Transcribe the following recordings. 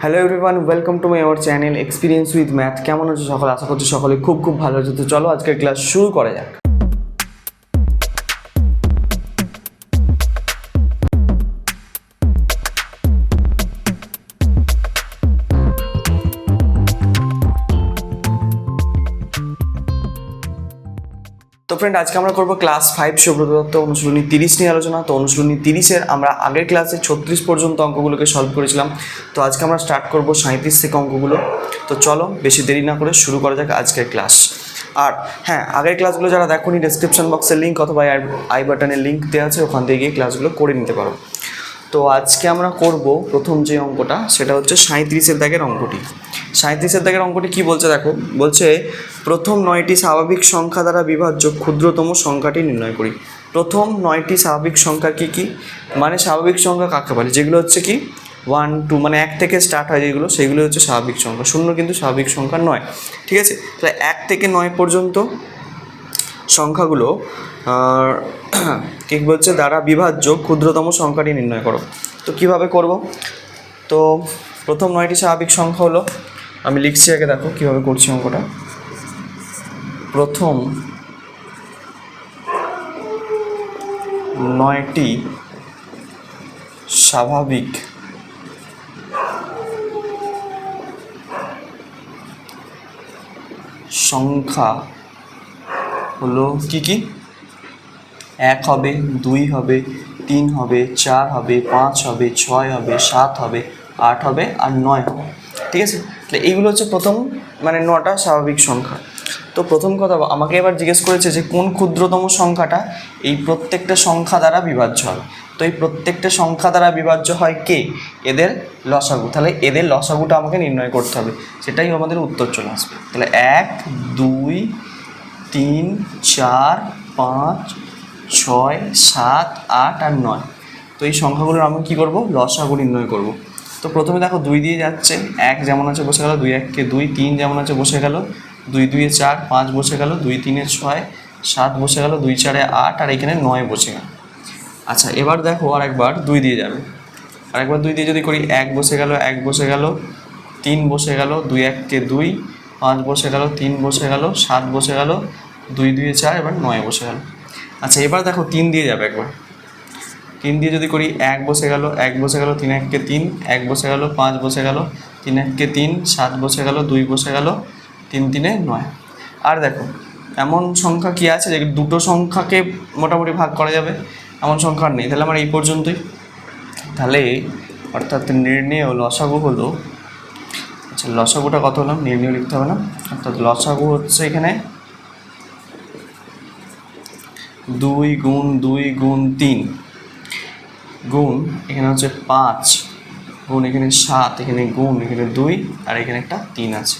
Hello everyone, welcome to my our channel experience with math. কেমন আছো সকলে? আশা করছি সকলে খুব ভালো আছে। তো চলো আজকের ক্লাস শুরু করা যাক। তো ফ্রেন্ড, আজকে আমরা করবো ক্লাস 5 সুব্রত দত্ত অনুশীলনী 30 নিয়ে আলোচনা। তো অনুশীলনী 30-এর আমরা আগের ক্লাসে 36 পর্যন্ত অঙ্কগুলোকে সলভ করেছিলাম। তো আজকে আমরা স্টার্ট করবো 37 থেকে অঙ্কগুলো। তো চলো বেশি দেরি না করে শুরু করা যাক আজকের ক্লাস। আর হ্যাঁ, আগের ক্লাসগুলো যারা দেখোনি, ডেসক্রিপশন বক্সের লিঙ্ক অথবা আই বাটনের লিঙ্ক দেওয়া আছে, ওখান থেকে গিয়ে ক্লাসগুলো করে নিতে পারো। তো আজকে আমরা করব প্রথম যে অঙ্কটা, সেটা হচ্ছে 37-এর দাগের অঙ্কটি। 37-এর দাগের অঙ্কটি কি বলছে দেখো। বলছে প্রথম 9টি স্বাভাবিক সংখ্যা দ্বারা বিভাজ্য ক্ষুদ্রতম সংখ্যাটি নির্ণয় করি। প্রথম 9টি স্বাভাবিক সংখ্যা কি মানে স্বাভাবিক সংখ্যা কাকে বলে? যেগুলো হচ্ছে কি 1 2 মানে 1 থেকে স্টার্ট হয় যেগুলো, সেগুলো হচ্ছে স্বাভাবিক সংখ্যা। 0 কিন্তু স্বাভাবিক সংখ্যা নয়, ঠিক আছে? তাহলে 1 থেকে 9 পর্যন্ত সংখ্যাগুলো কি বলছে, দ্বারা বিভাজ্য ক্ষুদ্রতম সংখ্যাটি নির্ণয় করো। তো কিভাবে করব? তো প্রথম 9টি স্বাভাবিক সংখ্যা হলো, আমি লিখছি আগে, দেখো কিভাবে করছি অঙ্কটা। প্রথম 9টি স্বাভাবিক সংখ্যা হলো কি? 1 হবে, 2 হবে, 3 হবে, 4 হবে, 5 হবে, 6 হবে, 7 হবে, 8 হবে আর 9 হবে, ঠিক আছে? তাহলে এইগুলো হচ্ছে প্রথম 9টা স্বাভাবিক সংখ্যা। তো প্রথম কথা আমাকে এবার জিজ্ঞেস করেছে যে কোন ক্ষুদ্রতম সংখ্যাটা এই প্রত্যেকটা সংখ্যা দ্বারা বিভাজ্য হয়। তো এই প্রত্যেকটা সংখ্যা দ্বারা বিভাজ্য হয় কে? এদের লসাগু। তাহলে এদের লসাগুটা আমাকে নির্ণয় করতে হবে, সেটাই আমাদের উত্তর চলে আসবে। তাহলে 1 2 3 4 5 6 7 8 আর 9। তো এই সংখ্যাগুলোর আমি কী করবো? লসাগু নির্ণয় করব। তো প্রথমে দেখো 2 দিয়ে যাচ্ছে, 1 যেমন আছে বসে গেল, 2 1 কে 2, 3 যেমন আছে বসে গেল, 2 2 এ 4, 5 বসে গেল, 2 3 এ 6, 7 বসে গেল, 2 4 এ 8 আর এখানে 9 বসে গেল। আচ্ছা, এবার দেখো আরেকবার 2 দিয়ে যাবে, আরেকবার 2 দিয়ে যদি করি, 1 বসে গেল, 1 বসে গেল, 3 বসে গেল, 2 1 কে 2, 5 বসে গেল, 3 বসে গেল, 7 বসে গেল, 2 2 এ 4, এবার 9 বসে গেল। আচ্ছা, এবার দেখো 3 দিয়ে যাবে একবার, 3 দিয়ে যদি করি, 1 বসে গেল, 1 বসে গেল, 3 1 কে 3, 1 বসে গেল, 5 বসে গেল, 3 1 কে 3, 7 বসে গেল, 2 বসে গেল, 3 3 এ 9। আর দেখো এমন সংখ্যা কি আছে যে দুটো সংখ্যাকে মোটামুটি ভাগ করা যাবে? এমন সংখ্যা আর নেই। তাহলে আমার এই পর্যন্তই। তাহলে অর্থাৎ নির্ণেয় লসাগু হলো, আচ্ছা লসাগুটা কত হলো নির্ণয় লিখতে হবে না, অর্থাৎ লসাগু হচ্ছে এখানে 2 গুণ 2 গুণ 3 গুণ এখানে হচ্ছে 5 গুণ এখানে 7, এখানে গুণ এখানে 2 আর এখানে একটা 3 আছে।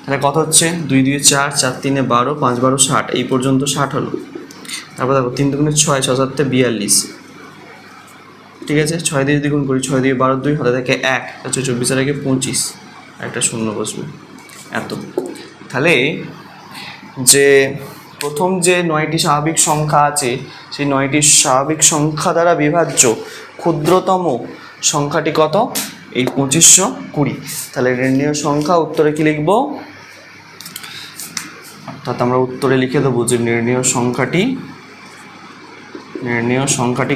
তাহলে কত হচ্ছে? 2 2 4, 4 3 12, 5 12 60, এই পর্যন্ত 60 হলো। তারপর দেখো 3 2 6, 6 7 42, ঠিক আছে? 6 দিয়ে যদি গুণ করি, 6 দিয়ে 12 2 হাতে থাকে 1, হচ্ছে 24 আর 25, আর একটা শূন্য বসবে, এত। তাহলে যে প্রথম যে 9টি স্বাভাবিক সংখ্যা আছে, সেই 9টি স্বাভাবিক সংখ্যা দ্বারা বিভাজ্য ক্ষুদ্রতম সংখ্যাটি কত? এই 2520। তাহলে নির্ণেয় সংখ্যা, উত্তরে কি লিখব? অর্থাৎ আমরা উত্তরে লিখে দেবো যে নির্ণেয় সংখ্যাটি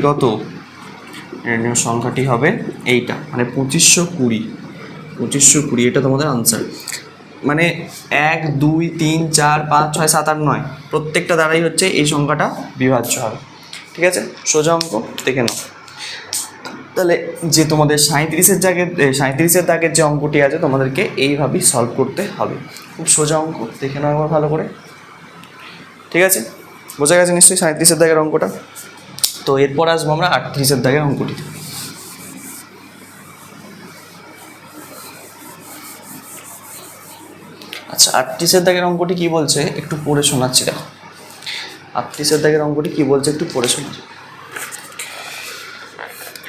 কত? নির্ণেয় সংখ্যাটি হবে এইটা, মানে 2520, এটা তোমাদের আনসার। মানে 1 2 3 4 5 6 7 8 9 প্রত্যেকটা দ্বারাই হচ্ছে এই সংখ্যাটা বিভাজ্য হবে, ঠিক আছে? সোজা অঙ্ক দেখে নাও। তাহলে যে তোমাদের 37-এর দাগের যে অঙ্কটি আছে, তোমাদেরকে এইভাবেই সলভ করতে হবে। খুব সোজা অঙ্ক, দেখে নাও একবার ভালো করে, ঠিক আছে? বোঝা গেছে নিশ্চয়ই 37-এর দাগের অঙ্কটা। তো এরপর আসবো আমরা 38-এর দাগের অঙ্কটি। আচ্ছা, 38-এর দাগের অঙ্কটি কী বলছে একটু পড়ে শোনাচ্ছি, দেখো 38-এর দাগের অঙ্কটি কী বলছে একটু পড়ে শোনাচ্ছি।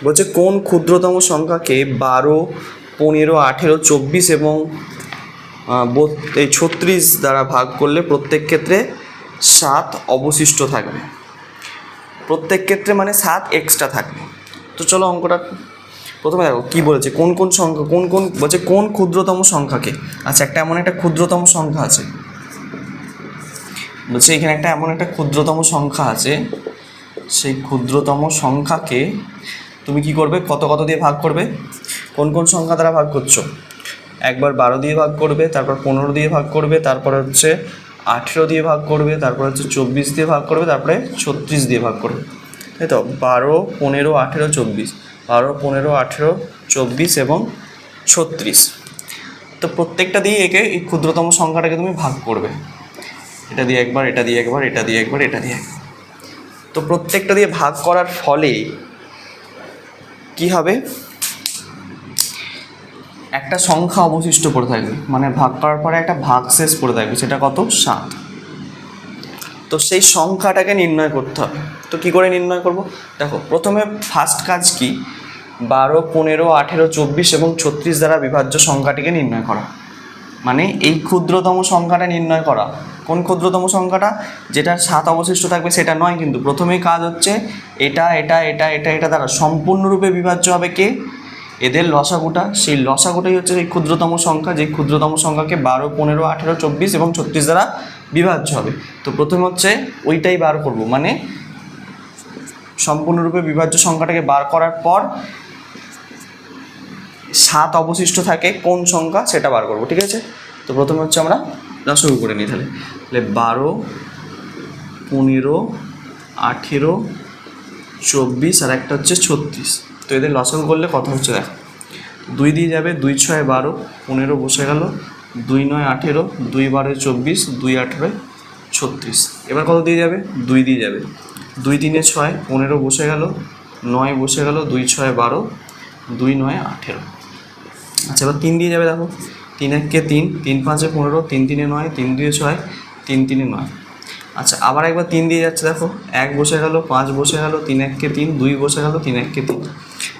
বলছে কোন ক্ষুদ্রতম সংখ্যাকে 12 15 18 24 এবং 36 দ্বারা ভাগ করলে প্রত্যেক ক্ষেত্রে 7 অবশিষ্ট থাকবে? প্রত্যেক ক্ষেত্রে মানে 7 এক্সট্রা থাকবে। তো চলো অঙ্কটা প্রথমে দেখো কী বলেছে, কোন কোন সংখ্যা, কোন কোন বলছে কোন ক্ষুদ্রতম সংখ্যাকে। আচ্ছা, একটা এমন একটা ক্ষুদ্রতম সংখ্যা আছে, বলছে এখানে একটা এমন একটা ক্ষুদ্রতম সংখ্যা আছে, সেই ক্ষুদ্রতম সংখ্যাকে তুমি কি করবে, কত কত দিয়ে ভাগ করবে। কোন কোন সংখ্যা দ্বারা ভাগ করছো, একবার 12 দিয়ে ভাগ করবে, তারপর 15 দিয়ে ভাগ করবে, তারপরে হচ্ছে 18 দিয়ে ভাগ করবে, তারপরে হচ্ছে 24 দিয়ে ভাগ করবে, তারপরে 36 দিয়ে ভাগ করবে, তাই তো। 12, 15, 18, 24, 12, 15, 18, 24 এবং 36। তো প্রত্যেকটা দিয়ে একে এই ক্ষুদ্রতম সংখ্যাটাকে তুমি ভাগ করবে, এটা দিয়ে একবার, এটা দিয়ে একবার, এটা দিয়ে একবার, এটা দিয়ে একবার। তো প্রত্যেকটা দিয়ে ভাগ করার ফলে কি হবে, একটা সংখ্যা অবশিষ্ট পড়ে থাকবে, মানে ভাগ করার পরে একটা ভাগশেষ পড়ে থাকবে, সেটা কত, 7। তো সেই সংখ্যাটাকে নির্ণয় করতে হবে। তো কী করে নির্ণয় করব, দেখো প্রথমে ফার্স্ট কাজ কি, 12, 15, 18, 24 এবং 36 দ্বারা বিভাজ্য সংখ্যাটিকে নির্ণয় করা, মানে এই ক্ষুদ্রতম সংখ্যাটা নির্ণয় করা। কোন ক্ষুদ্রতম সংখ্যাটা, যেটা 7 অবশিষ্ট থাকবে সেটা নয়, কিন্তু প্রথমেই কাজ হচ্ছে এটা এটা এটা এটা এটা দ্বারা সম্পূর্ণরূপে বিভাজ্য হবে কে, এদের লসাগুটা। সেই লসাগুটাই হচ্ছে এই ক্ষুদ্রতম সংখ্যা, যেই ক্ষুদ্রতম সংখ্যাকে 12, 15, 18, 24 এবং 36 দ্বারা বিভাজ্য হবে। তো প্রথমে হচ্ছে ওইটাই বার করব, মানে সম্পূর্ণরূপে বিভাজ্য সংখ্যাটাকে বার করার পর 7 অবশিষ্ট থাকে কোন সংখ্যা সেটা বার করব, ঠিক আছে। তো প্রথমে হচ্ছে আমরা লসাগু করে নিই, তাহলে 12, 15, 18, 24 আর একটা হচ্ছে 36। তো এদের লসাগু করলে কত হচ্ছে দেখো, 2 দিয়ে যাবে, 2 6 12, 15 বসে গেল, 2 9 18, 2 12 24, 2 18 36। এবার কত দিয়ে যাবে, 2 দিয়ে যাবে, 2 3 6, 15 বসে গেল, 9 বসে গেল, 2 6 12, 2 9 18। আচ্ছা, এবার 3 দিয়ে যাবে, দেখো 3 1 3, 3 5 15, 3 3 9, 3 2 6, 3 3 9। আচ্ছা, আবার একবার 3 দিয়ে যাচ্ছে, দেখো 1 বসে গেল, 5 বসে গেল, 3 1 3, 2 বসে গেল, 3 1 3।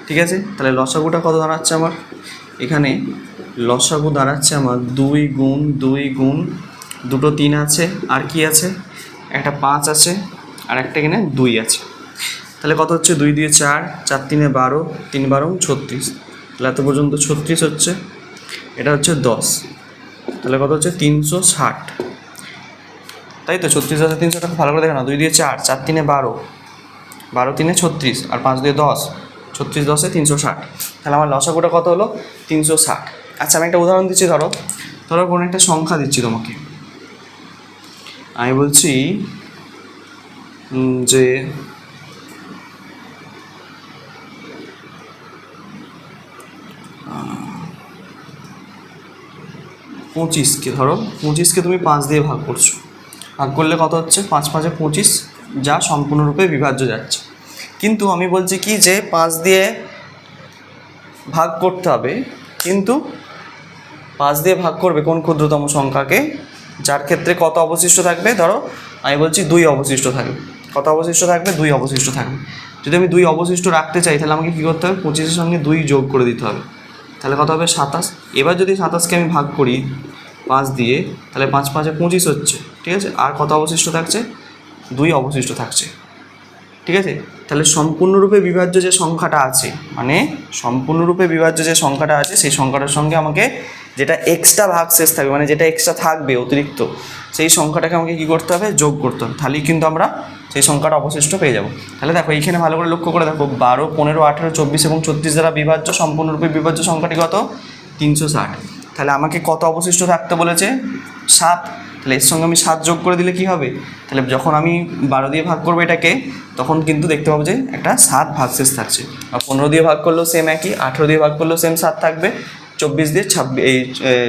ঠিক আছে, তাহলে লসাগুটা কত দাঁড়াচ্ছে আমার, এখানে লসাগু দাঁড়াচ্ছে আমার 2 গুণ 2 গুণ, দুটো 3 আছে, আর কি আছে, একটা 5 আছে, আর একটা এখানে 2 আছে। তাহলে কত হচ্ছে, 2 দিয়ে 4, 4 3 12, 3 12 36। তাহলে এত পর্যন্ত 36 হচ্ছে, এটা হচ্ছে 10। তাহলে কত হচ্ছে, 360, তাই তো। 36 হাজার 300 ভালো করে দেখো না, 2 দিয়ে 4, 4 3 12, 12 3 36, আর 5 দিয়ে 10, 36 10 360। তাহলে আমার লসাগুটা কত হলো, 360। আচ্ছা, আমি একটা উদাহরণ দিচ্ছি, ধরো কোনো একটা সংখ্যা দিচ্ছি তোমাকে, আমি বলছি যে 25কে, ধরো 25কে তুমি 5 দিয়ে ভাগ করছো, ভাগ করলে কত হচ্ছে, 5 5 25, যা সম্পূর্ণরূপে বিভাজ্য যাচ্ছে। কিন্তু আমি বলছি কি যে 5 দিয়ে ভাগ করতে হবে, কিন্তু 5 দিয়ে ভাগ করবে কোন ক্ষুদ্রতম সংখ্যাকে, যার ক্ষেত্রে কত অবশিষ্ট থাকবে, ধরো আমি বলছি 2 অবশিষ্ট থাকবে। কত অবশিষ্ট থাকবে, 2 অবশিষ্ট থাকবে। যদি আমি 2 অবশিষ্ট রাখতে চাই, তাহলে আমাকে কী করতে হবে, 25-এর সঙ্গে 2 যোগ করে দিতে হবে, তাহলে কত হবে, 27। এবার যদি 27কে আমি ভাগ করি 5 দিয়ে, তাহলে 5 5 25 হচ্ছে, ঠিক আছে। আর কত অবশিষ্ট থাকছে, 2 অবশিষ্ট থাকছে, ঠিক আছে। তাহলে সম্পূর্ণরূপে বিভাজ্য যে সংখ্যাটা আছে, মানে সম্পূর্ণরূপে বিভাজ্য যে সংখ্যাটা আছে, সেই সংখ্যাটার সঙ্গে আমাকে যেটা এক্সট্রা ভাগশেষ থাকবে, মানে যেটা এক্সট্রা থাকবে অতিরিক্ত, সেই সংখ্যাটাকে আমাকে কী করতে হবে, যোগ করতে হবে। তাহলেই কিন্তু আমরা সেই সংখ্যাটা অবশিষ্ট পেয়ে যাব। তাহলে দেখো এইখানে ভালো করে লক্ষ্য করে দেখো, 12, 15, 18, 24 এবং 36 দ্বারা বিভাজ্য সম্পূর্ণরূপে বিভাজ্য সংখ্যাটি কত, 360। তাহলে আমাকে কত অবশিষ্ট থাকতে বলেছে, 7। তাহলে এর সঙ্গে আমি 7 যোগ করে দিলে কী হবে, তাহলে যখন আমি 12 দিয়ে ভাগ করবো এটাকে, তখন কিন্তু দেখতে পাবো যে একটা 7 ভাগশেষ থাকছে। আর 15 দিয়ে ভাগ করলেও সেম একই, 18 দিয়ে ভাগ করলেও সেম 7 থাকবে, 24 দিয়ে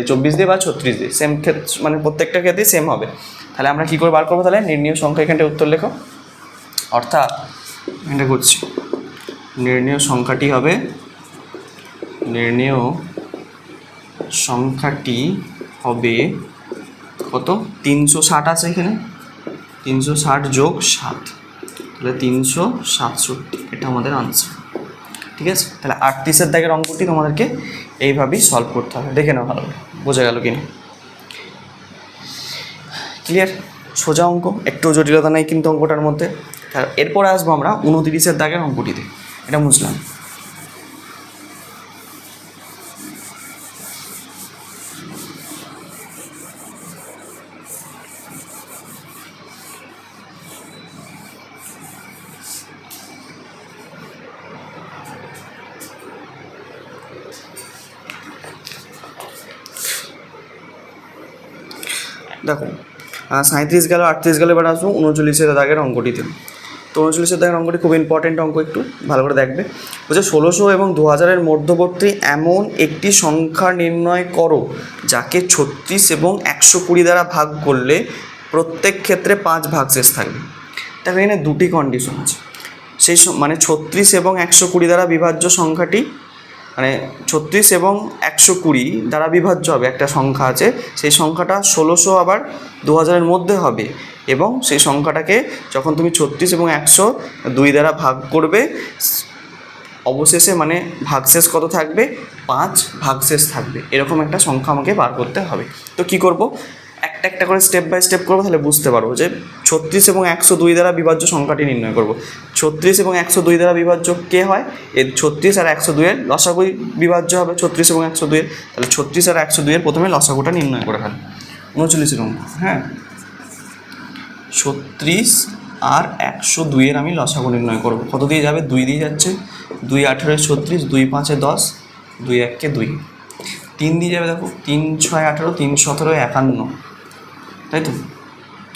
24 দিয়ে বা 36 দিয়ে সেম ক্ষেত্রে, মানে প্রত্যেকটা ক্ষেত্রেই সেম হবে। তাহলে আমরা কী করে বার করবো, তাহলে নির্ণীয় সংখ্যা, এখানটা উত্তর লেখো। অর্থাৎ এটা করছি, নির্ণীয় সংখ্যাটি হবে, নির্ণীয় সংখ্যাটি হবে কত, 360 আছে এখানে, 360 যোগ 7, তাহলে 367। এটা আমাদের আনসার, ঠিক আছে। তাহলে 38-এর দাগের অঙ্কটি তোমাদেরকে এইভাবেই সলভ করতে হবে, দেখে নাও ভালো করে, বোঝা গেল কিনা, ক্লিয়ার। সোজা অঙ্ক, একটু জটিলতা নেই কিন্তু অঙ্কটার মধ্যে। এরপরে আসবো আমরা 29-এর দাগের অঙ্কটিতে, এটা বুঝলাম। দেখো 37 গেল, 38 গেলে, এবার আসবো 39 দাগের অঙ্কটিতে। তো 39 দাগের অঙ্কটি খুব ইম্পর্টেন্ট অঙ্ক, একটু ভালো করে দেখবে। বলছে 1600 এবং 2000-এর মধ্যবর্তী এমন একটি সংখ্যা নির্ণয় করো যাকে 36 এবং 120 দ্বারা ভাগ করলে প্রত্যেক ক্ষেত্রে 5 ভাগশেষ থাকবে। দেখো এখানে দুটি কন্ডিশন আছে। সেই মানে 36 এবং 120 দ্বারা বিভাজ্য সংখ্যাটি, মানে 36 এবং 120 দ্বারা বিভাজ্য হবে একটা সংখ্যা আছে, সেই সংখ্যাটা 1600 আবার 2000-এর মধ্যে হবে, এবং সেই সংখ্যাটাকে যখন তুমি 36 এবং 102 দ্বারা ভাগ করবে, অবশেষে মানে ভাগশেষ কত থাকবে? 5 ভাগশেষ থাকবে। এরকম একটা সংখ্যা আমাকে বার করতে হবে। তো কি করব? একটা একটা করে স্টেপ বাই স্টেপ করবো, তাহলে বুঝতে পারবো যে 36 এবং 102 দ্বারা বিভাজ্য সংখ্যাটি নির্ণয় করব। 36 এবং 102 দ্বারা বিভাজ্য কে হয়? এর 36 আর 102-এর লসাগু বিভাজ্য হবে 36 এবং 102-এর। তাহলে 36 আর 102-এর প্রথমে লসাগুটা নির্ণয় করে ফেল। 39 অঙ্ক, হ্যাঁ, 36 আর 102-এর আমি লসাগু নির্ণয় করব। কত দিয়ে যাবে? 2 দিয়ে যাচ্ছে, 2 18 36, 2 5 10, 2 1 2। 3 দিয়ে যাবে, দেখো 3 6 18, 3 17 51, তাই তো?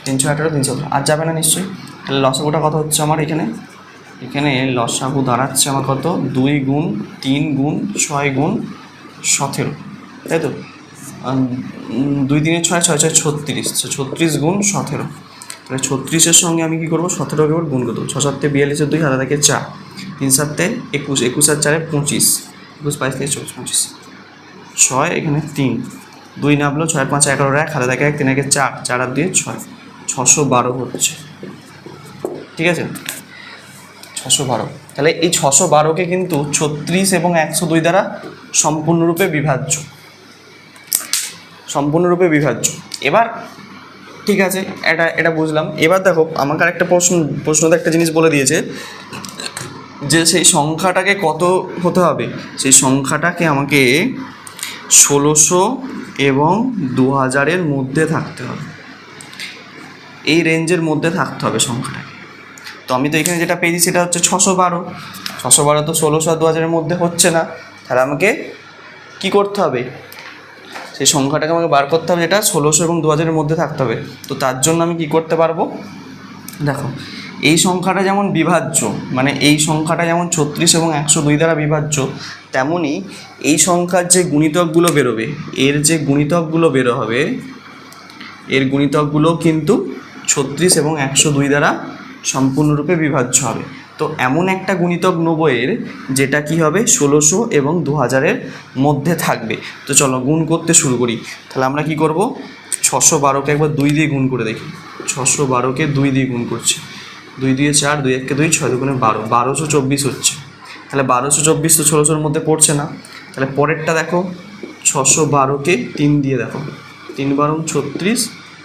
3 6 18, 3 17 আর যাবে না নিশ্চয়ই। তাহলে লসাগুটা কত হচ্ছে আমার? এখানে লসাগু দাঁড়াচ্ছে আমার কত? 2 গুণ 3 গুণ 6 গুণ 17, তাই তো? 2 3 6 6 6 36, 36 গুণ 17। তাহলে 36-এর সঙ্গে আমি কী করবো? 17-কে এবার গুণ করবো। 6 7 42, 2 হাতে থাকে 4, 3 7 21, 21 আর 4 25, 21 22 23 24 25, 6 এখানে 3, 2 নামলো, 6 5 11 1 হাতে থাকে 1, 3 1 4, 4 আর 2 6, 612 হচ্ছে, ঠিক আছে? 612। তাহলে এই 612-কে কিন্তু 36 এবং 102 দ্বারা সম্পূর্ণরূপে বিভাজ্য, সম্পূর্ণরূপে বিভাজ্য। এবার ঠিক আছে, এটা বুঝলাম। এবার দেখো আমাকে আরেকটা প্রশ্নতে একটা জিনিস বলে দিয়েছে যে সেই সংখ্যাটাকে কত হতে হবে? সেই সংখ্যাটাকে আমাকে 1600 এবং 2000-এর মধ্যে থাকতে হবে, এই রেঞ্জের মধ্যে থাকতে হবে সংখ্যাটাকে। তো আমি তো এখানে যেটা পেয়েছি সেটা হচ্ছে 612। 612 তো 1600 আর 2000-এর মধ্যে হচ্ছে না, তাহলে আমাকে কি করতে হবে? সেই সংখ্যাটাকে আমাকে বার করতে হবে যেটা 1600 এবং 2000-এর মধ্যে থাকতে হবে। তো তার জন্য আমি কি করতে পারবো? দেখো এই সংখ্যাটা যেমন বিভাজ্য, মানে এই সংখ্যাটা যেমন 36 এবং 102 দ্বারা বিভাজ্য, তেমনই এই সংখ্যার যে গুণিতকগুলো বেরোবে, এর যে গুণিতকগুলো বেরো হবে, এর গুণিতকগুলো কিন্তু 36 এবং 102 দ্বারা সম্পূর্ণরূপে বিভাজ্য হবে। তো এমন একটা গুণিতক নেবো এর, যেটা কি হবে 1600 এবং 2000-এর মধ্যে থাকবে। তো চলো গুণ করতে শুরু করি। তাহলে আমরা কি করব? 612-কে একবার 2 দিয়ে গুণ করে দেখি। 612-কে 2 দিয়ে গুণ করছি, 2 দিয়ে 4, 2 1 2, 6 2 12, 1224 হচ্ছে। তাহলে 1224 তো 1600-এর মধ্যে পড়ছে না। তাহলে পরেরটা দেখো, 612-কে 3 দিয়ে দেখো, 3 12 36,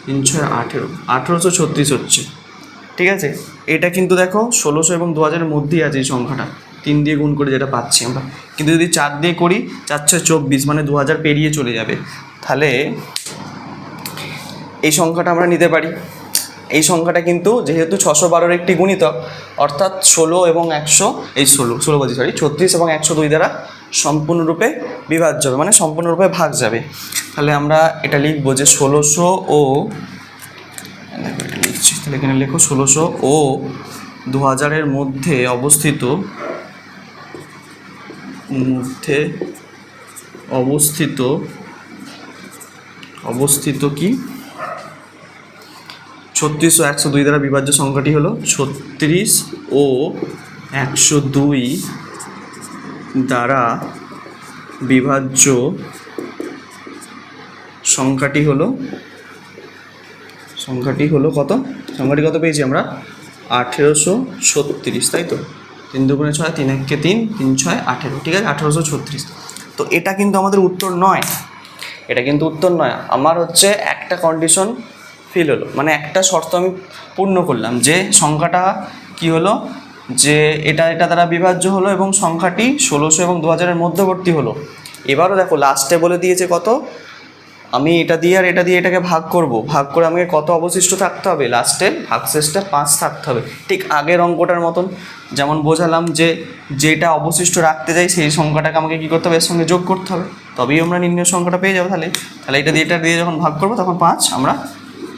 3 6 18, 1836 হচ্ছে, ঠিক আছে? এটা কিন্তু দেখো 1600 এবং 2000-এর মধ্যেই আছে এই সংখ্যাটা, 3 দিয়ে গুণ করে যেটা পাচ্ছি আমরা। কিন্তু যদি 4 দিয়ে করি, 4 6 24, মানে 2000 পেরিয়ে চলে যাবে। তাহলে এই সংখ্যাটা আমরা নিতে পারি। এই সংখ্যাটা কিন্তু যেহেতু 612-এর একটি গুণিতক, অর্থাৎ 16 এবং 36 এবং 102 দ্বারা সম্পূর্ণরূপে বিভাজ্য হবে, মানে সম্পূর্ণরূপে ভাগ যাবে। তাহলে আমরা এটা লিখবো যে 1600 ও, এটা লিখছি, তাহলে এখানে লেখো 1600 ও 2000-এর মধ্যে অবস্থিত কি 36 ও 102 দ্বারা বিভাজ্য সংখ্যাটি হলো 36 ও 102 দ্বারা বিভাজ্য সংখ্যাটি হলো কত? সংখ্যাটি কত পেয়েছি আমরা? 1836, তাই তো? 3 2 6, 3 1 3, 3 6 18, ঠিক আছে? 1836। তো এটা কিন্তু আমাদের উত্তর নয়, আমার হচ্ছে একটা কন্ডিশন ফিল হলো, মানে একটা শর্ত আমি পূর্ণ করলাম, যে সংখ্যাটা কি হলো, যে এটা দ্বারা বিভাজ্য হলো এবং সংখ্যাটি 1600 এবং 2000-এর মধ্যবর্তী হলো। এবারও দেখো লাস্টে বলে দিয়েছে কত, আমি এটা দিয়ে আর এটা দিয়ে এটাকে ভাগ করে আমাকে কত অবশিষ্ট থাকতে হবে? লাস্টে ভাগশেষটা 5 থাকতে হবে, ঠিক আগের অঙ্কটার মতন। যেমন বোঝালাম যে যেটা অবশিষ্ট রাখতে চাই সেই সংখ্যাটাকে আমাকে কী করতে হবে? এর সঙ্গে যোগ করতে হবে, তবেই আমরা নির্ণয় সংখ্যাটা পেয়ে যাবো। তাহলে এটা দিয়ে যখন ভাগ করবো তখন 5 আমরা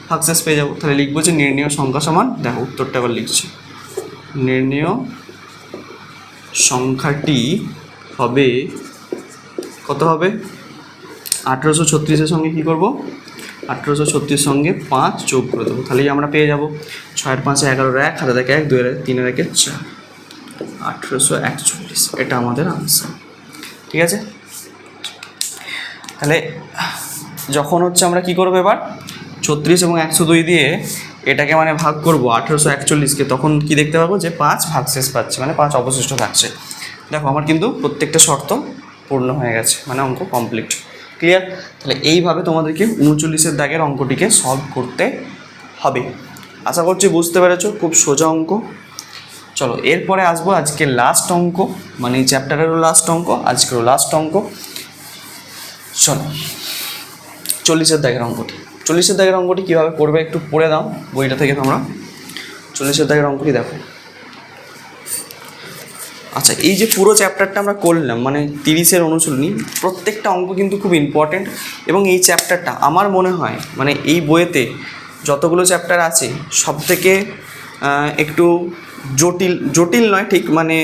ভাগশেষ পেয়ে যাবো। তাহলে লিখবো যে নির্ণেয় সংখ্যা সমান, দেখো উত্তরটা আবার লিখছি, নির্ণেয় সংখ্যাটি হবে কত হবে, 1836-এর সঙ্গে কী করবো, 1836 সঙ্গে 5 যোগ করে দেবো, তাহলেই আমরা পেয়ে যাবো 6 5 11 1, হাতে থাকে 1, 2 3 1 4, 1841। এটা আমাদের আনসার। ঠিক আছে, তাহলে যখন হচ্ছে আমরা কি করবো এবার 36 এবং 102 দিয়ে এটাকে মানে ভাগ করবো 1841-কে, তখন কি দেখতে পাবো যে 5 ভাগশেষ পাচ্ছে, মানে 5 অবশিষ্ট থাকছে। দেখো আমার কিন্তু প্রত্যেকটা শর্ত পূর্ণ হয়ে গেছে, মানে অঙ্ক কমপ্লিট। ক্লিয়ার? তাহলে এইভাবে তোমাদেরকে 39-এর দাগের অঙ্কটিকে সলভ করতে হবে। আশা করছি বুঝতে পেরেছো, খুব সোজা অঙ্ক। চলো এরপরে আসবো আজকে লাস্ট অঙ্ক, মানে এই চ্যাপ্টারেরও লাস্ট অঙ্ক, আজকেরও লাস্ট অঙ্ক। চলো 40-এর দাগের অঙ্কটি, 40-এর দাগের অঙ্কটি কীভাবে করবে একটু পড়ে দাও বইটা থেকে তোমরা। 40-এর দাগের অঙ্কটি দেখো। আচ্ছা, এই যে পুরো চ্যাপ্টারটা আমরা করলাম, মানে 30-এর অনুশীলনী, প্রত্যেকটা অঙ্ক কিন্তু খুব ইম্পর্টেন্ট। এবং এই চ্যাপ্টারটা আমার মনে হয় মানে এই বইয়েতে যতগুলো চ্যাপ্টার আছে সব থেকে একটু জটিল নয় ঠিক, মানে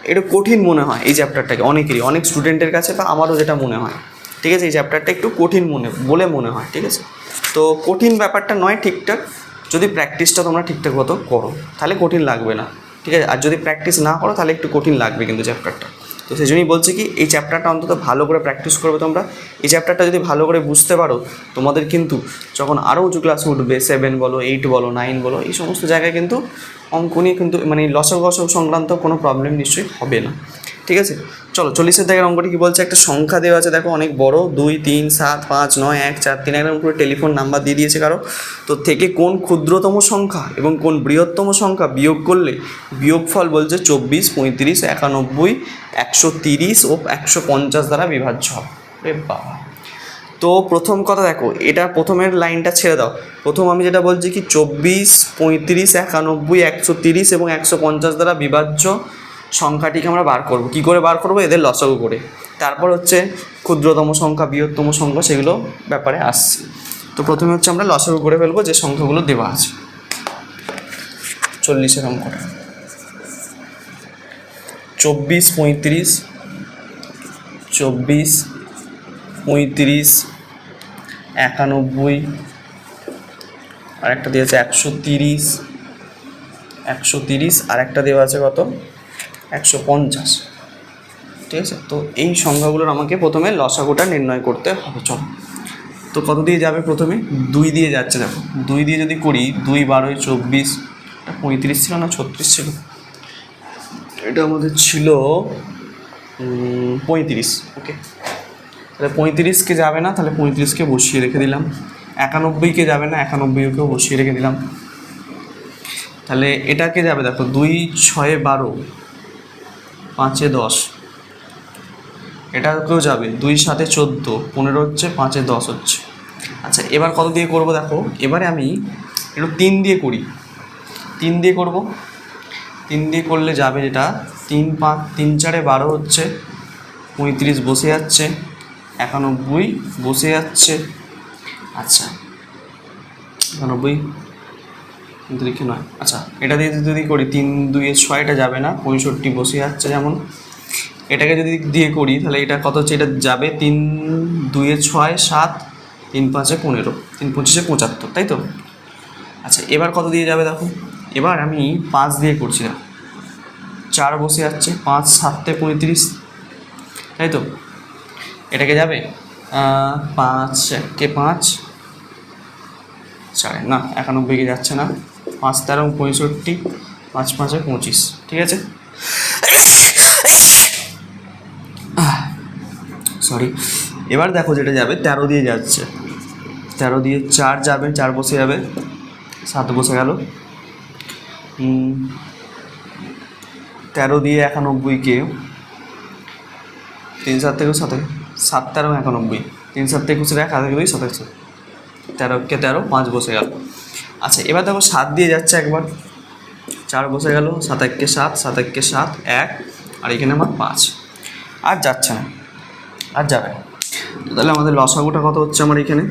একটু কঠিন মনে হয় এই চ্যাপ্টারটাকে অনেকেরই, অনেক স্টুডেন্টের কাছে, বা আমারও যেটা মনে হয়। ঠিক আছে, এই চ্যাপ্টারটা একটু কঠিন মনে হয়। ঠিক আছে, তো কঠিন ব্যাপারটা নয়, ঠিকঠাক যদি প্র্যাকটিসটা তোমরা ঠিকঠাক মতো করো তাহলে কঠিন লাগবে না। ঠিক আছে, আর যদি প্র্যাকটিস না করো তাহলে একটু কঠিন লাগবে কিন্তু চ্যাপ্টারটা। তো সেই জন্যই বলছি কি, এই চ্যাপ্টারটা অন্তত ভালো করে প্র্যাকটিস করবে তোমরা। এই চ্যাপ্টারটা যদি ভালো করে বুঝতে পারো, তোমাদের কিন্তু যখন আরও উঁচু ক্লাসে উঠবে, 7 বলো, 8 বলো, 9 বলো, এই সমস্ত জায়গায় কিন্তু অঙ্ক নিয়ে কিন্তু মানে লসাগু সংক্রান্ত কোনো প্রবলেম নিশ্চয়ই হবে না। ঠিক আছে, চলো 40-এর দাগের অঙ্কটি কী বলছে, একটা সংখ্যা দেওয়া আছে দেখো অনেক বড়, 2 3 7 5 9 1 4 3, একদম পুরো টেলিফোন নাম্বার দিয়ে দিয়েছে কারো। তো থেকে কোন ক্ষুদ্রতম সংখ্যা এবং কোন বৃহত্তম সংখ্যা বিয়োগ করলে বিয়োগফল বলছে 24 35 91 130 ও 150 দ্বারা বিভাজ্য হবে। রে বাবা, তো প্রথম কথা দেখো, এটা প্রথমের লাইনটা ছেড়ে দাও। প্রথম আমি যেটা বলছি কি, 24 35 91 130 এবং 150 দ্বারা বিভাজ্য সংখ্যাটিকে আমরা বার করব। কী করে বার করব? এদের লসাগু করে। তারপর হচ্ছে ক্ষুদ্রতম সংখ্যা, বৃহত্তম সংখ্যা, সেগুলো ব্যাপারে আসছে। তো প্রথমে হচ্ছে আমরা লসাগু করে ফেলবো যে সংখ্যাগুলো দেওয়া আছে। 40-এর অঙ্কটা, 24 35 24 35 91, আর একটা দেওয়া আছে 130, আর একটা দেওয়া আছে কত, 150। ঠিক আছে, তো এই সংখ্যাগুলোর আমাকে প্রথমে লসাগুটা নির্ণয় করতে হবে। চলো, তো কত দিয়ে যাবে, প্রথমে 2 দিয়ে যাচ্ছে। দেখো 2 দিয়ে যদি করি, 2 12 24, 35 ছিল না 36 ছিল, এটা আমাদের ছিল 35। ওকে, তাহলে 35-কে যাবে না, তাহলে 35-কে বসিয়ে রেখে দিলাম। 91-কে যাবে না, 91-কেও বসিয়ে রেখে দিলাম। তাহলে এটাকে যাবে, দেখো 2 6 12 5 10, এটাকেও যাবে 2 7 14 15 হচ্ছে, 5 10 হচ্ছে। আচ্ছা, এবার কত দিয়ে করব দেখো, এবারে আমি একটু 3 দিয়ে করি, 3 দিয়ে করব। 3 দিয়ে করলে যাবে যেটা 3 5 3 4 12 হচ্ছে, 35 বসে যাচ্ছে, 91 বসে যাচ্ছে। আচ্ছা 91 লিখে নয়। আচ্ছা, এটা দিয়ে যদি করি 3 2 6, এটা যাবে না, 65 বসে যাচ্ছে যেমন। এটাকে যদি দিয়ে করি তাহলে এটা কত হচ্ছে, এটা যাবে 3 2 6 7, 3 5 15, 3 25 75, তাই তো? আচ্ছা, এবার কত দিয়ে যাবে দেখো, এবার আমি 5 দিয়ে করছি, দেখো 4 বসে যাচ্ছে, 5 7 35, তাই তো? এটাকে যাবে 5 1 5 4, না 91-কে যাচ্ছে না, 5 13 65, 5 5 25। ঠিক আছে, সরি। এবার দেখো যেটা যাবে 13 দিয়ে যাচ্ছে, 13 দিয়ে 4 যাবে, 4 বসে যাবে, 7 বসে গেল। 13 দিয়ে 91-কে 3 7 থেকে 7 7 13 91, 3 7 থেকে 21, 1 2 27, 13-কে 13, 5 বসে গেল। আচ্ছা, এবার দেখো 7 দিয়ে যাচ্ছে একবার, 4 বসে গেল, 7 1-কে 7, 7 1-কে 7, 1, আর এখানে আমার 5, আর যাচ্ছে না, আর যাবে। তো তাহলে আমাদের লসাগুটা কত হচ্ছে, আমার এখানে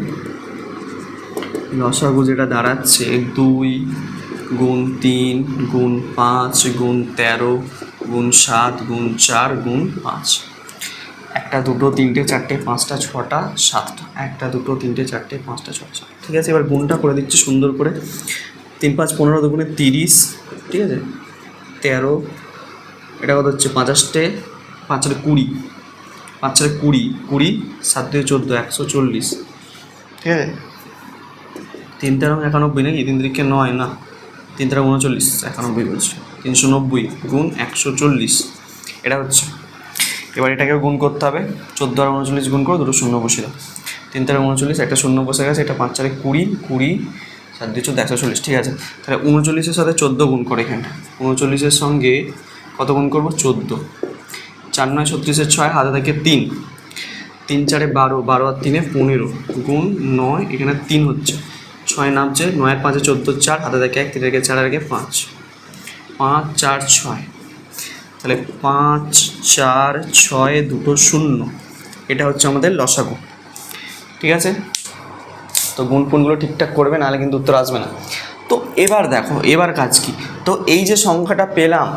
লসাগু যেটা দাঁড়াচ্ছে 2 গুণ 3 গুণ 5 গুণ 13 গুণ 7 গুণ 4 গুণ 5। 1 2 3 4 5 6 7। 1 2 3 4 5 6 7। ঠিক আছে, এবার গুণটা করে দিচ্ছি সুন্দর করে। 3 5 15 দুগুণে 30। ঠিক আছে, 13, এটা কত হচ্ছে 50, 5 20, 5 20, 20, 7 14, 140। ঠিক আছে, 3 13 91 নাকি, 3 3 9 না, 3 13 39, 91 বলছে, 390 গুণ 140 এটা হচ্ছে। এবার এটাকেও গুণ করতে হবে, 14 আর 39 গুণ করে দুটো শূন্য বসিয়ে দাও। 3 13 39, একটা শূন্য বসে গেছে, এটা 5 4 20, 20, 7 2 14, 140। ঠিক আছে, তাহলে 39-এর সাথে 14 গুণ করে এখানটা, 39-এর সঙ্গে কত গুণ করবো 14, 4 9 36, 6 হাতে থাকে 3, 3 4 12, 12 আর 3 15 গুণ 9, এখানে 3 হচ্ছে, 6 নামছে, 9 আর 5 14, 4 হাতে থাকে 1, 3 4 আর 5, 5 4 6, তাহলে 5 4 6 দুটো শূন্য, এটা হচ্ছে আমাদের লসাগু। ঠিক আছে, তো গুণ ফোনগুলো ঠিকঠাক করবে, নাহলে কিন্তু উত্তর আসবে না। তো এবার দেখো, এবার কাজ কি, তো এই যে সংখ্যাটা পেলাম,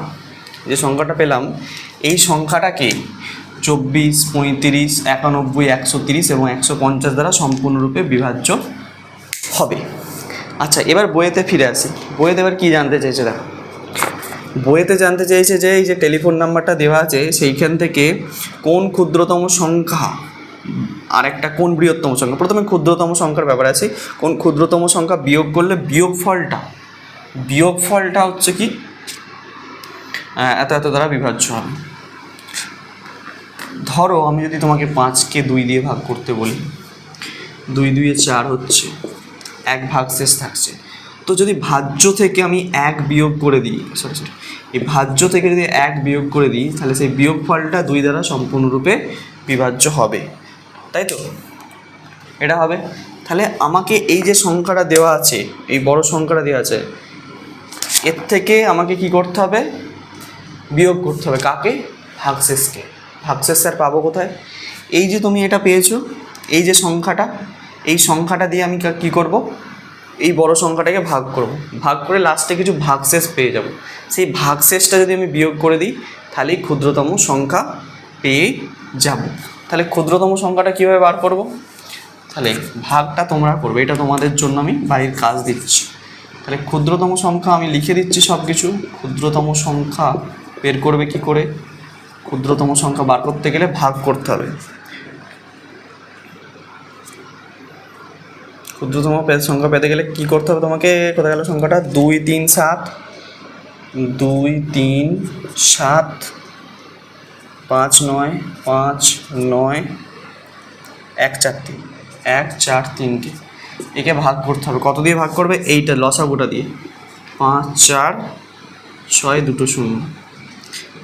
এই সংখ্যাটাকে 24 35 91 130 এবং 150 দ্বারা সম্পূর্ণরূপে বিভাজ্য হবে। আচ্ছা, এবার বইয়েতে ফিরে আসি। বইয়েতে এবার কী জানতে চেয়েছে দেখো, বইয়েতে জানতে চেয়েছে যে এই যে টেলিফোন নাম্বারটা দেওয়া আছে সেইখান থেকে কোন ক্ষুদ্রতম সংখ্যা আর একটা কোন বৃহত্তম সংখ্যা। প্রথমে ক্ষুদ্রতম সংখ্যার ব্যাপারে আছে, কোন ক্ষুদ্রতম সংখ্যা বিয়োগ করলে বিয়োগফলটা হচ্ছে কি এত এত দ্বারা বিভাজ্য হবে। ধরো আমি যদি তোমাকে 5কে 2 দিয়ে ভাগ করতে বলি, 2 2 4 হচ্ছে, 1 ভাগশেষ থাকছে। তো যদি ভাজ্য থেকে আমি 1 বিয়োগ করে দিই, এই ভাজ্য থেকে যদি 1 বিয়োগ করে দিই, তাহলে সেই বিয়োগফলটা 2 দ্বারা সম্পূর্ণরূপে বিভাজ্য হবে, তাই তো? এটা হবে। তাহলে আমাকে এই যে সংখ্যাটা দেওয়া আছে, এই বড় সংখ্যাটা দেওয়া আছে, এর থেকে আমাকে কি করতে হবে, বিয়োগ করতে হবে। কাকে? ভাগশেষকে। ভাগশেষ স্যার পাবো কোথায়? এই যে তুমি এটা পেয়েছো, এই যে সংখ্যাটা, এই সংখ্যাটা দিয়ে আমি কী করব, এই বড় সংখ্যাটাকে ভাগ করব, ভাগ করে লাস্টে কিছু ভাগশেষ পেয়ে যাব। সেই ভাগশেষটা যদি আমি বিয়োগ করে দিই, তাহলেই ক্ষুদ্রতম সংখ্যা পেয়ে যাব। তাহলে ক্ষুদ্রতম সংখ্যাটা কীভাবে বার করব? তাহলে ভাগটা তোমরা করবে, এটা তোমাদের জন্য আমি বাড়ির কাজ দিচ্ছি। তাহলে ক্ষুদ্রতম সংখ্যা আমি লিখে দিচ্ছি সব কিছু। ক্ষুদ্রতম সংখ্যা বের করবে কি করে? ক্ষুদ্রতম সংখ্যা বার করতে গেলে ভাগ করতে হবে। ক্ষুদ্রতম সংখ্যা পেতে গেলে কি করতে হবে তোমাকে? কোথায় গেল সংখ্যাটা? 2 3 7, 2 3 7, 5 9, 5 9, 1 4 3, 1 4 3কে একে ভাগ করতে হবে। কত দিয়ে ভাগ করবে? এইটা লসাগুটা দিয়ে। 5 4 6 দুটো শূন্য।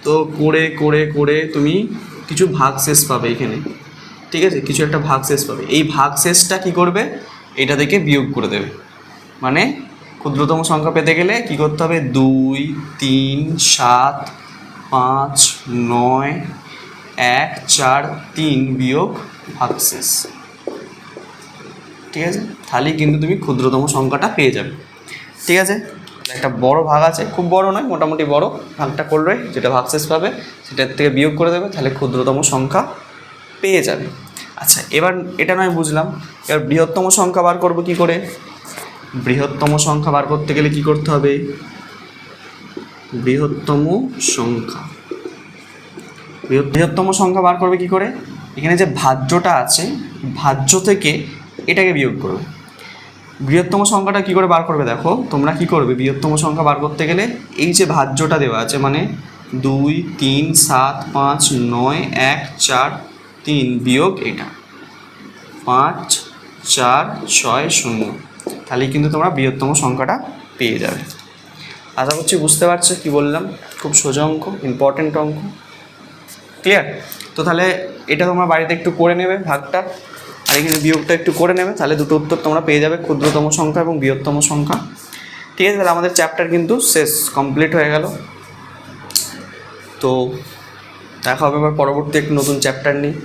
তো করে করে করে তুমি কিছু ভাগশেষ পাবে এখানে, ঠিক আছে? কিছু একটা ভাগশেষ পাবে। এই ভাগশেষটা কি করবে? এটা থেকে বিয়োগ করে দেবে। মানে ক্ষুদ্রতম সংখ্যা পেতে গেলে কি করতে হবে? 2 3 7 5 9 1 4 3 বিয়োগ ভাগশেষ, ঠিক আছে? তাহলেই কিন্তু তুমি ক্ষুদ্রতম সংখ্যাটা পেয়ে যাবে, ঠিক আছে? একটা বড় ভাগ আছে, খুব বড় নয়, মোটামুটি বড় ভাগটা করলে যেটা ভাগশেষ পাবে সেটার থেকে বিয়োগ করে দেবে, তাহলে ক্ষুদ্রতম সংখ্যা পেয়ে যাবে। আচ্ছা, এবার এটা নয় বুঝলাম, এবার বৃহত্তম সংখ্যা বার করবো কি করে? বৃহত্তম সংখ্যা বার করতে গেলে কি করতে হবে? বৃহত্তম সংখ্যা বার করবে কি করে? এখানে যে ভাজ্যটা আছে, ভাজ্য থেকে এটাকে বিয়োগ করবে। বৃহত্তম সংখ্যাটা কি করে বার করবে? দেখো তোমরা কি করবে, বৃহত্তম সংখ্যা বার করতে গেলে এই যে ভাজ্যটা দেওয়া আছে, মানে 2 3 7 5 9 1 4 3 বিয়োগ এটা 5 4 6 0, তাহলে কিন্তু তোমরা বৃহত্তম সংখ্যাটা পেয়ে যাবে। আশা করছি বুঝতে পারছো কি বললাম। খুব সোজা অঙ্ক, ইম্পর্টেন্ট অঙ্ক, ক্লিয়ার? তো তাহলে এটা তোমরা বাড়িতে একটু করে নেবে ভাগটা, আর এখানে বিয়োগটা একটু করে নেবে, তাহলে দুটো উত্তর তোমরা পেয়ে যাবে, ক্ষুদ্রতম সংখ্যা এবং বৃহত্তম সংখ্যা। ঠিক আছে, তাহলে আমাদের চ্যাপ্টার কিন্তু শেষ, কমপ্লিট হয়ে গেল। তো দেখা হবে এবার পরবর্তী একটি নতুন চ্যাপ্টার নিয়ে।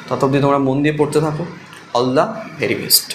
তত অবধি তোমরা মন দিয়ে পড়তে থাকো। All the very best.